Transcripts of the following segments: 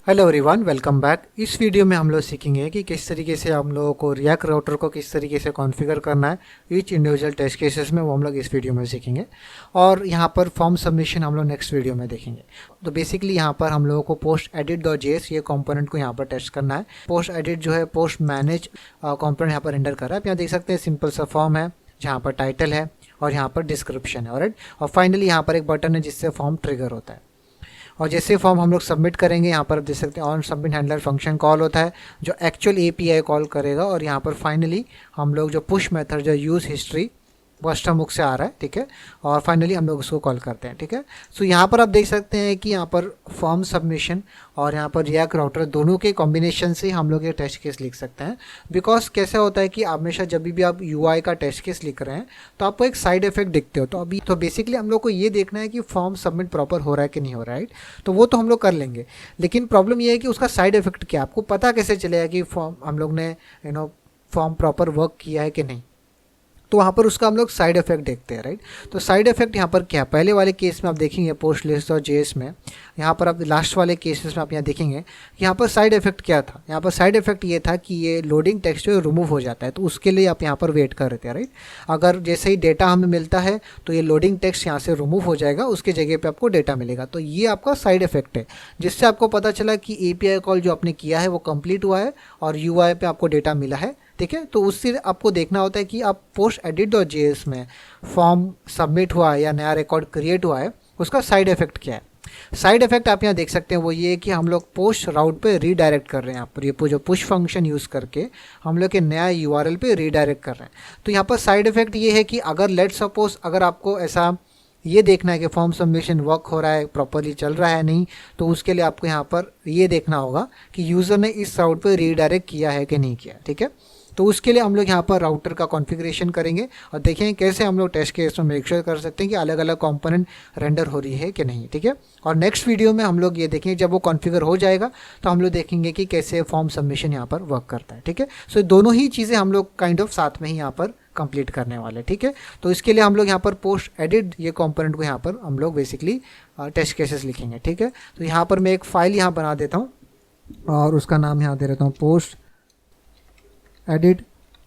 Hello everyone, welcome back. इस video में हम लोग सीखेंगे कि किस तरीके से हम लोगों को रिएक्ट राउटर को किस तरीके से कॉन्फ़िगर करना है ईच इंडिविजुअल टेस्ट केसेस में, वो हम लोग इस वीडियो में सीखेंगे। और यहाँ पर फॉर्म सबमिशन हम लोग नेक्स्ट वीडियो में देखेंगे। तो बेसिकली यहाँ पर हम लोगों को पोस्ट एडिट डॉट जेएस ये कंपोनेंट को यहाँ पर टेस्ट करना है। पोस्ट एडिट जो है पोस्ट मैनेज कंपोनेंट यहाँ पर रेंडर कर रहा है। आप यहाँ देख सकते हैं सिंपल सा फॉर्म है जहाँ पर टाइटल है और यहाँ पर डिस्क्रिप्शन है। ऑलराइट, और फाइनली यहाँ पर एक बटन है जिससे फॉर्म ट्रिगर होता है। और जैसे फॉर्म हम लोग सबमिट करेंगे, यहाँ पर आप देख सकते हैं on submit handler function call होता है जो एक्चुअल एपीआई कॉल करेगा। और यहाँ पर फाइनली हम लोग जो पुश मेथड जो यूज़ हिस्ट्री वो अष्टमुख से आ रहा है, ठीक है। और फाइनली हम लोग उसको कॉल करते हैं, ठीक है। सो यहाँ पर आप देख सकते हैं कि यहाँ पर फॉर्म सबमिशन और यहाँ पर रिएक्ट राउटर दोनों के कॉम्बिनेशन से हम लोग ये टेस्ट केस लिख सकते हैं। बिकॉज कैसे होता है कि हमेशा जब भी आप यूआई का टेस्ट केस लिख रहे हैं तो आपको एक साइड इफेक्ट दिखते हो। तो अभी तो बेसिकली हम लोग को ये देखना है कि फॉर्म सबमिट प्रॉपर हो रहा है कि नहीं हो रहा है, राइट। तो वो तो हम लोग कर लेंगे, लेकिन प्रॉब्लम ये है कि उसका साइड इफेक्ट क्या, आपको पता कैसे चलेगा कि फॉर्म हम लोग ने फॉर्म प्रॉपर वर्क किया है कि नहीं। तो वहाँ पर उसका हम लोग साइड इफेक्ट देखते हैं, राइट। तो साइड इफेक्ट यहाँ पर क्या, पहले वाले केस में आप देखेंगे पोस्ट लिस्ट और जेएस में, यहाँ पर आप लास्ट वाले केसेस में आप यहाँ देखेंगे कि यहाँ पर साइड इफेक्ट क्या था। यहाँ पर साइड इफेक्ट ये था कि ये लोडिंग टेक्स्ट जो रिमूव हो जाता है, तो उसके लिए आप यहाँ पर वेट कर रहे थे, राइट। अगर जैसे ही डेटा हमें मिलता है तो ये लोडिंग टेक्स्ट यहाँ से रिमूव हो जाएगा, उसके जगह पर आपको डेटा मिलेगा। तो ये आपका साइड इफेक्ट है, जिससे आपको पता चला कि एपीआई कॉल जो आपने किया है वो कंप्लीट हुआ है और यूआई पे आपको डेटा मिला है, ठीक है। तो उससे आपको देखना होता है कि आप पोस्ट एडिट डॉट जेएस में फॉर्म सबमिट हुआ है या नया रिकॉर्ड क्रिएट हुआ है, उसका साइड इफेक्ट क्या है। साइड इफेक्ट आप यहाँ देख सकते हैं वो ये है कि हम लोग पोस्ट राउट पे रीडायरेक्ट कर रहे हैं। यहाँ पर ये जो पुश फंक्शन यूज़ करके हम लोग के नया यूआरएल पे रीडायरेक्ट कर रहे हैं। तो यहाँ पर साइड इफेक्ट ये है कि अगर लेट सपोज अगर आपको ऐसा ये देखना है कि फॉर्म सबमिशन वर्क हो रहा है, प्रॉपरली चल रहा है नहीं, तो उसके लिए आपको यहाँ पर ये देखना होगा कि यूज़र ने इस राउट पे रीडायरेक्ट किया है कि नहीं किया, ठीक है। तो उसके लिए हम लोग यहाँ पर राउटर का कॉन्फ़िगरेशन करेंगे और देखेंगे कैसे हम लोग टेस्ट केस में मेक श्योर कर सकते हैं कि अलग अलग कंपोनेंट रेंडर हो रही है कि नहीं, ठीक है। और नेक्स्ट वीडियो में हम लोग ये देखेंगे जब वो कॉन्फ़िगर हो जाएगा तो हम लोग देखेंगे कि कैसे फॉर्म सबमिशन यहाँ पर वर्क करता है, ठीक है। सो दोनों ही चीज़ें हम लोग काइंड ऑफ साथ में ही यहाँ पर कंप्लीट करने वाले, ठीक है। तो इसके लिए हम लोग यहाँ पर पोस्ट एडिट ये कंपोनेंट को यहाँ पर हम लोग बेसिकली टेस्ट केसेस लिखेंगे, ठीक है। तो यहाँ पर मैं एक फ़ाइल यहाँ बना देता हूँ और उसका नाम यहाँ दे देता हूँ post edit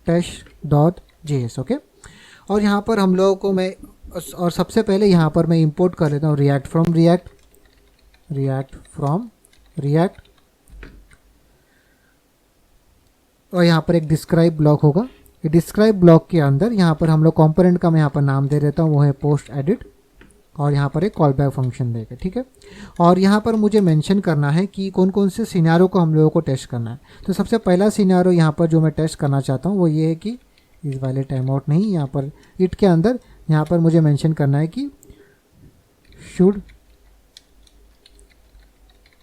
test dot JS, okay. और यहाँ पर हम लोगों को मैं और सबसे पहले यहाँ पर मैं इंपोर्ट कर लेता हूँ रिएक्ट फ्रॉम रिएक्ट और यहाँ पर एक डिस्क्राइब ब्लॉक होगा। ये डिस्क्राइब ब्लॉक के अंदर यहाँ पर हम लोग कंपोनेंट का मैं यहाँ पर नाम दे देता हूँ, वो है पोस्ट एडिट, और यहाँ पर एक कॉल बैक फंक्शन देगा, ठीक है। और यहाँ पर मुझे मेंशन करना है कि कौन कौन से सिनेरियो को हम लोगों को टेस्ट करना है। तो सबसे पहला सिनेरियो यहाँ पर जो मैं टेस्ट करना चाहता हूँ वो ये है कि इस वाले टाइम आउट नहीं, यहाँ पर इट के अंदर यहाँ पर मुझे मेंशन करना है कि should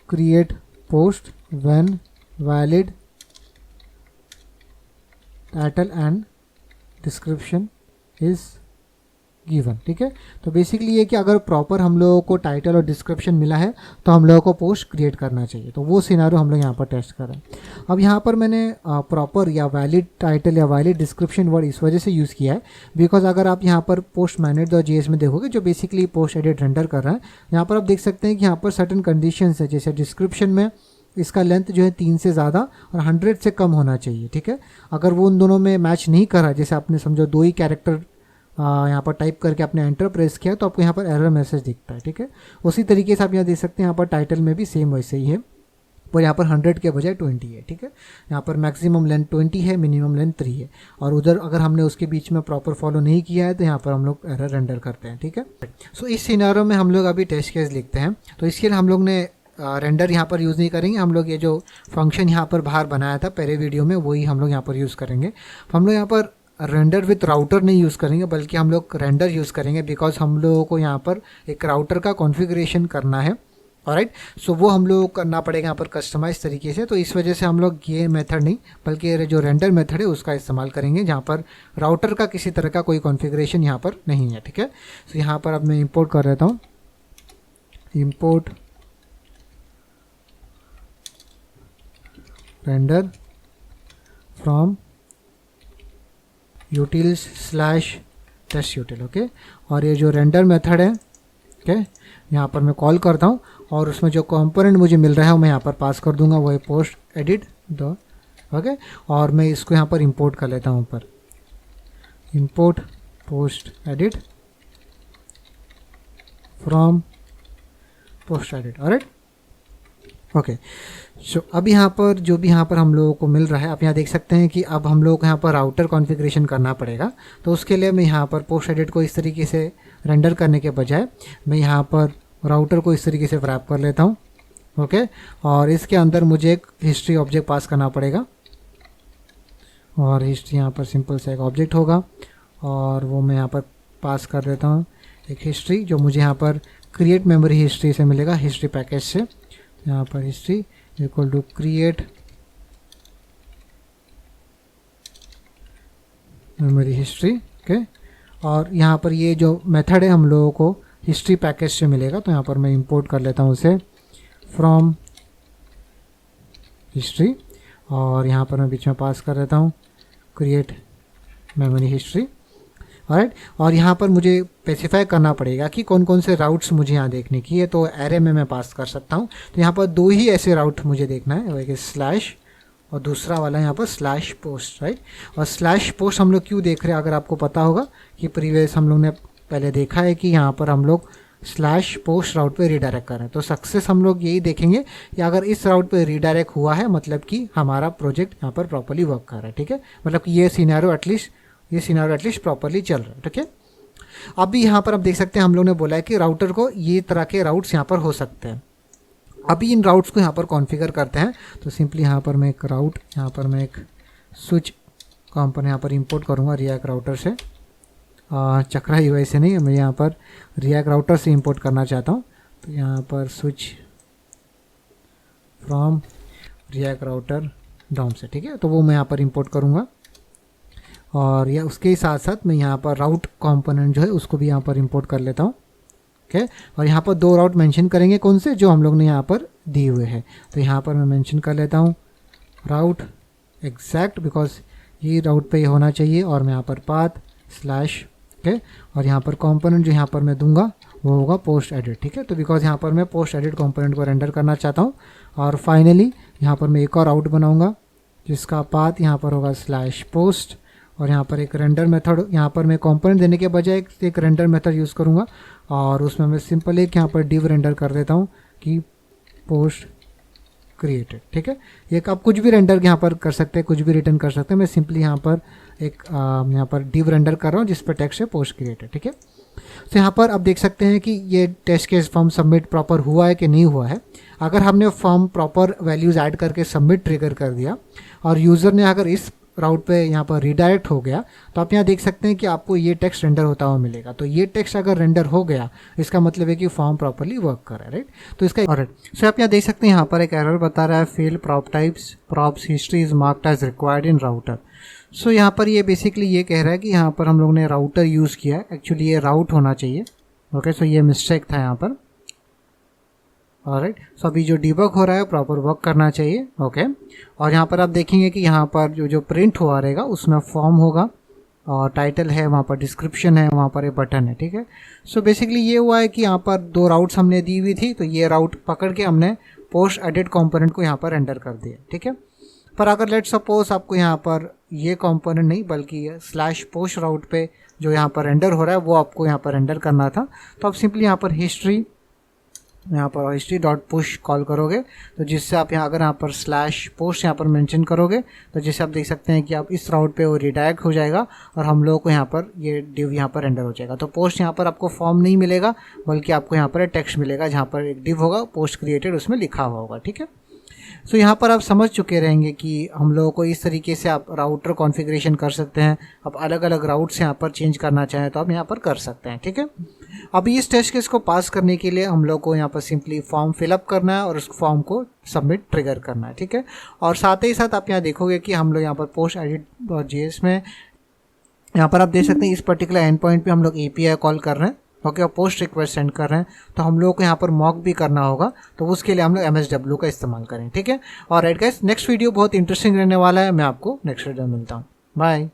create post when valid title and description is given, ठीक है। तो बेसिकली ये कि अगर प्रॉपर हम लोगों को टाइटल और डिस्क्रिप्शन मिला है तो हम लोगों को पोस्ट क्रिएट करना चाहिए। तो वो सिनेरियो हम लोग यहाँ पर टेस्ट कर रहे हैं। अब यहाँ पर मैंने प्रॉपर या वैलिड टाइटल या वैलिड डिस्क्रिप्शन वर्ड इस वजह से यूज़ किया है बिकॉज अगर आप यहाँ पर पोस्ट मैनेज डॉट जेएस में देखोगे जो बेसिकली पोस्ट एडिट रेंडर कर रहा है, यहाँ पर आप देख सकते हैं कि यहाँ पर सर्टन कंडीशंस है। जैसे डिस्क्रिप्शन में इसका लेंथ जो है 3 से ज़्यादा और 100 से कम होना चाहिए, ठीक है। अगर वो उन दोनों में मैच नहीं करा, जैसे आपने समझो 2 ही कैरेक्टर यहाँ पर टाइप करके आपने एंटर प्रेस किया तो आपको यहाँ पर एरर मैसेज दिखता है, ठीक है। उसी तरीके से आप यहाँ देख सकते हैं यहाँ पर टाइटल में भी सेम वैसे ही है, पर यहाँ पर 100 के बजाय 20 है, ठीक है। यहाँ पर मैक्सिमम लेंथ 20 है, मिनिमम लेंथ 3 है। और उधर अगर हमने उसके बीच में प्रॉपर फॉलो नहीं किया है तो यहाँ पर हम लोग एरर रेंडर करते हैं, ठीक है। सो इस सिनेरियो में हम लोग अभी टेस्ट केस लिखते हैं। तो इसके लिए हम लोग ने रेंडर यहाँ पर यूज़ नहीं करेंगे, हम लोग ये जो फंक्शन यहाँ पर बाहर बनाया था पहले वीडियो में वही हम लोग यहाँ पर यूज़ करेंगे। हम लोग यहाँ पर रेंडर विथ राउटर नहीं यूज़ करेंगे बल्कि हम लोग रेंडर यूज़ करेंगे बिकॉज हम लोगों को यहाँ पर एक राउटर का कॉन्फ़िगरेशन करना है, ऑलराइट। सो वो हम लोग करना पड़ेगा यहाँ पर कस्टमाइज तरीके से। तो इस वजह से हम लोग ये मेथड नहीं बल्कि जो रेंडर मेथड है उसका इस्तेमाल करेंगे जहाँ पर राउटर का किसी तरह का कोई कॉन्फ़िगरेशन यहाँ पर नहीं है, ठीक है। सो यहाँ पर अब मैं इम्पोर्ट कर देता हूँ, import render from utils /test util, okay. और ये जो रेंडर मेथड है ओके, यहाँ पर मैं कॉल करता हूँ और उसमें जो कंपोनेंट मुझे मिल रहा है वो मैं यहाँ पर पास कर दूंगा, वो है पोस्ट एडिट द, ओके। और मैं इसको यहाँ पर इंपोर्ट कर लेता हूँ ऊपर, import post edit from post edit, alright, okay. So अब यहाँ पर जो भी यहाँ पर हम लोगों को मिल रहा है, आप यहाँ देख सकते हैं कि अब हम लोगों को यहाँ पर राउटर कॉन्फ़िगरेशन करना पड़ेगा। तो उसके लिए मैं यहाँ पर पोस्ट एडिट को इस तरीके से रेंडर करने के बजाय मैं यहाँ पर राउटर को इस तरीके से रैप कर लेता हूँ, ओके। और इसके अंदर मुझे एक हिस्ट्री ऑब्जेक्ट पास करना पड़ेगा, और हिस्ट्री यहाँ पर सिंपल सा एक ऑब्जेक्ट होगा, और वो मैं यहाँ पर पास कर देता हूँ एक हिस्ट्री, जो मुझे यहाँ पर क्रिएट मेमोरी हिस्ट्री से मिलेगा, हिस्ट्री पैकेज से। यहाँ पर history equal to create memory history, okay. और यहाँ पर ये जो मेथड है हम लोगों को हिस्ट्री पैकेज से मिलेगा, तो यहाँ पर मैं इंपोर्ट कर लेता हूँ उसे फ्रॉम हिस्ट्री, और यहाँ पर मैं बीच में पास कर देता हूँ क्रिएट मेमोरी हिस्ट्री, ऑलराइट। और यहाँ पर मुझे स्पेसिफाई करना पड़ेगा कि कौन कौन से राउट्स मुझे यहाँ देखने की है, तो एरे में मैं पास कर सकता हूँ। तो यहाँ पर दो ही ऐसे राउट मुझे देखना है, एक स्लैश और दूसरा वाला यहाँ पर स्लैश पोस्ट, राइट। और स्लैश पोस्ट हम लोग क्यों देख रहे हैं, अगर आपको पता होगा कि प्रीवियस हम लोग ने पहले देखा है कि यहाँ पर हम लोग स्लैश पोस्ट राउट पे रीडायरेक्ट कर रहे हैं। तो सक्सेस हम लोग यही देखेंगे कि अगर इस राउट पे रीडायरेक्ट हुआ है, मतलब कि हमारा प्रोजेक्ट यहाँ पर प्रॉपर्ली वर्क कर रहा है, ठीक है। मतलब कि ये सिनेरियो एटलीस्ट प्रॉपर्ली चल रहा है, ठीक है। अभी यहाँ पर आप देख सकते हैं हम लोग ने बोला है कि राउटर को ये तरह के राउट्स यहाँ पर हो सकते हैं। अभी इन राउट्स को यहाँ पर कॉन्फ़िगर करते हैं। तो सिंपली यहाँ पर मैं एक राउट, यहाँ पर मैं एक स्विच कंपोनेंट यहाँ पर इंपोर्ट करूँगा रिएक्ट राउटर से। चक्रा यूआई से नहीं, मैं यहाँ पर रिएक्ट राउटर से इंपोर्ट करना चाहता हूँ। तो यहाँ पर switch from React router DOM से, ठीक है। तो वो मैं यहाँ पर इंपोर्ट करूँगा, और या उसके साथ साथ मैं यहाँ पर राउट कंपोनेंट जो है उसको भी यहाँ पर इंपोर्ट कर लेता हूँ, ओके। और यहाँ पर दो राउट मेंशन करेंगे, कौन से, जो हम लोग ने यहाँ पर दिए हुए हैं। तो यहाँ पर मैं मेंशन कर लेता हूँ राउट एग्जैक्ट, बिकॉज ये राउट पे ये होना चाहिए, और मैं यहाँ पर पाथ स्लैश, ओके। और यहाँ पर कंपोनेंट जो यहाँ पर मैं दूंगा वो होगा पोस्ट एडिट, ठीक है। तो बिकॉज यहाँ पर मैं पोस्ट एडिट कंपोनेंट को रेंडर करना चाहता हूँ। और फाइनली यहाँ पर मैं एक और राउट बनाऊँगा जिसका पाथ यहाँ पर होगा स्लैश पोस्ट, और यहाँ पर एक रेंडर मेथड, यहाँ पर मैं कंपोनेंट देने के बजाय एक रेंडर मेथड यूज़ करूँगा, और उसमें मैं सिंपल एक यहाँ पर डिव रेंडर कर देता हूँ कि पोस्ट क्रिएटेड, ठीक है। ये आप कुछ भी रेंडर यहाँ पर कर सकते हैं, कुछ भी रिटर्न कर सकते हैं। मैं सिंपली यहाँ पर एक यहाँ पर डिव रेंडर कर रहा हूँ जिस पर टेक्स्ट है पोस्ट क्रिएटेड, ठीक है। तो यहाँ पर आप देख सकते हैं कि ये test case form submit proper हुआ है कि नहीं हुआ है। अगर हमने फॉर्म प्रॉपर वैल्यूज़ ऐड करके सबमिट ट्रिगर कर दिया और यूज़र ने अगर इस राउट पे यहाँ पर रिडायरेक्ट हो गया, तो आप यहाँ देख सकते हैं कि आपको ये टेक्स्ट रेंडर होता हुआ मिलेगा। तो ये टेक्स्ट अगर रेंडर हो गया, इसका मतलब है कि फॉर्म प्रॉपर्ली वर्क कर रहा है, राइट। तो इसका ऑलराइट। सो आप यहाँ देख सकते हैं यहाँ पर एक एरर बता रहा है, fail prop types props history is marked as required in router. So यहाँ पर ये बेसिकली ये कह रहा है कि यहाँ पर हम लोग ने राउटर यूज़ किया है, एक्चुअली ये राउट होना चाहिए, ओके। सो ये मिस्टेक था यहाँ पर, ऑलराइट। सो अभी जो डिबग हो रहा है प्रॉपर वर्क करना चाहिए, ओके। और यहाँ पर आप देखेंगे कि यहाँ पर जो प्रिंट हुआ रहेगा उसमें फॉर्म होगा, और टाइटल है, वहाँ पर डिस्क्रिप्शन है, वहाँ पर एक बटन है, ठीक है। सो बेसिकली ये हुआ है कि यहाँ पर दो राउट्स हमने दी हुई थी, तो ये राउट पकड़ के हमने पोस्ट एडिट कंपोनेंट को यहाँ पर रेंडर कर दिया, ठीक है। पर अगर लेट सपोज आपको यहाँ पर ये कंपोनेंट नहीं बल्कि स्लैश पोस्ट राउट पे जो यहाँ पर रेंडर हो रहा है वो आपको यहाँ पर रेंडर करना था, तो आप सिंपली यहाँ पर हिस्ट्री डॉट पुश कॉल करोगे, तो जिससे आप यहाँ अगर यहाँ पर स्लैश पोस्ट यहाँ पर मेंशन करोगे, तो जिससे आप देख सकते हैं कि आप इस राउट पे वो रिडायरेक्ट हो जाएगा और हम लोगों को यहाँ पर ये डिव यहाँ पर रेंडर हो जाएगा। तो पोस्ट यहाँ पर आपको फॉर्म नहीं मिलेगा, बल्कि आपको यहाँ पर टेक्स्ट मिलेगा जहाँ पर एक डिव होगा, पोस्ट क्रिएटेड उसमें लिखा हुआ होगा, ठीक है। सो यहाँ पर आप समझ चुके रहेंगे कि हम लोगों को इस तरीके से आप राउटर कॉन्फ़िगरेशन कर सकते हैं। आप अलग अलग राउट्स यहाँ पर चेंज करना चाहें तो आप यहाँ पर कर सकते हैं, ठीक है। अभी इस टेस्ट केस को पास करने के लिए हम लोग को यहाँ पर सिंपली फॉर्म फिलअप करना है और उस फॉर्म को सबमिट ट्रिगर करना है, ठीक है। और साथ ही साथ आप यहाँ देखोगे कि हम लोग यहाँ पर पोस्ट edit.js में यहाँ पर आप देख सकते हैं इस पर्टिकुलर एंड पॉइंट पर हम लोग API कॉल कर रहे हैं, ओके। और पोस्ट रिक्वेस्ट सेंड कर रहे हैं, तो हम लोगों को यहाँ पर मॉक भी करना होगा, तो उसके लिए हम लोग MSW का इस्तेमाल करें, ठीक है। और राइट गाइस, नेक्स्ट वीडियो बहुत इंटरेस्टिंग रहने वाला है, मैं आपको नेक्स्ट वीडियो में मिलता हूँ, बाय।